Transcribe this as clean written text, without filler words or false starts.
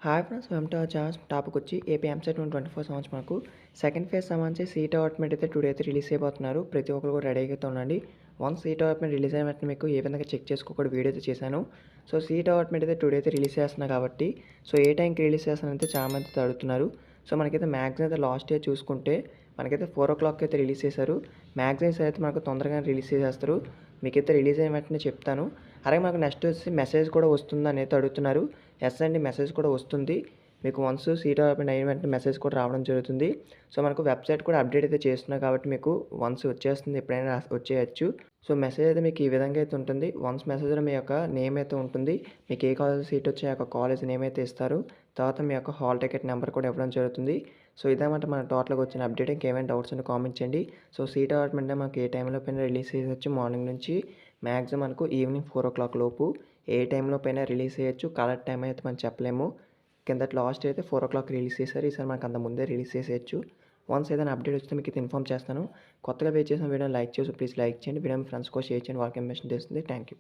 Hi friends, welcome to our channel. Topic వచ్చి AP EAMCET 2024 సంవత్సరం మనకు సెకండ్ ఫేజ్ సంబంధించి సీట్ అలాట్మెంట్ అయితే టుడే అయితే రిలీజ్ అయిపోతున్నారు. ప్రతి ఒక్కరు కూడా రెడీగా అయితే ఉండండి. వన్స్ సీట్ అలాట్మెంట్ రిలీజ్ అయిన వెంటనే మీకు ఏ విధంగా చెక్ చేసుకోకూడదు వీడియో అయితే చేశాను. సో సీట్ అలాట్మెంట్ అయితే టుడే అయితే రిలీజ్ చేస్తున్నారు కాబట్టి సో ఏ టైంకి రిలీజ్ చేస్తానంటే చాలా మంది అయితే అడుగుతున్నారు. సో మనకైతే మ్యాక్సిమం అయితే లాస్ట్ ఇయర్ చూసుకుంటే మనకైతే 4 o'clock అయితే రిలీజ్ చేశారు. మ్యాగజైన్స్ అయితే మనకు తొందరగా రిలీజ్ చేసేస్తారు. మీకైతే రిలీజ్ అయిన వెంటనే చెప్తాను. అలాగే మనకు నెక్స్ట్ వచ్చి మెసేజ్ కూడా వస్తుందని అయితే అడుగుతున్నారు. ఎస్ అండి, మెసేజ్ కూడా వస్తుంది. మీకు వన్స్ సీట్ అలాట్మెంట్ అయిన వెంటనే మెసేజ్ కూడా రావడం జరుగుతుంది. సో మనకు వెబ్సైట్ కూడా అప్డేట్ అయితే చేస్తున్నారు కాబట్టి మీకు వన్స్ వచ్చేస్తుంది, ఎప్పుడైనా వచ్చేయచ్చు. సో మెసేజ్ అయితే మీకు ఈ విధంగా అయితే ఉంటుంది. వన్స్ మెసేజ్లో మీ యొక్క నేమ్ అయితే ఉంటుంది. మీకు ఏ కాలేజ్ సీట్ వచ్చే ఆ కాలేజ్ నేమ్ అయితే ఇస్తారు. తర్వాత మీ యొక్క హాల్ టికెట్ నెంబర్ కూడా ఇవ్వడం జరుగుతుంది. సో ఇదేమంటే మన టోటల్గా వచ్చిన అప్డేట్. ఇంకేమైనా డౌట్స్ ఉంటే కామెంట్ చేయండి. సో సీట్ అలాట్మెంట్ మనకి ఏ టైంలో పైన రిలీజ్ చేయవచ్చు. మార్నింగ్ నుంచి మ్యాక్సిమం మనకు ఈవినింగ్ 4 o'clock లోపు ఏ టైంలో పైన రిలీజ్ చేయొచ్చు. కరెక్ట్ టైం అయితే మనం చెప్పలేము. కిందటి లాస్ట్ అయితే 4 o'clock రిలీజ్ చేశారు. ఈసారి మనకు అంత ముందే రిలీజ్ చేసేయచ్చు. వన్స్ ఏదైనా అప్డేట్ వస్తే మీకు ఇన్ఫార్మ్ చేస్తాను. కొత్తగా వెయిట్ చేసిన వీడియోని లైక్ చేసి ప్లీజ్ లైక్ చేయండి. వీడియో మీ ఫ్రెండ్స్ కూడా షేర్ చేయండి. వాళ్ళకి ఇన్ఫర్మేషన్ తెలుస్తుంది. Thank you.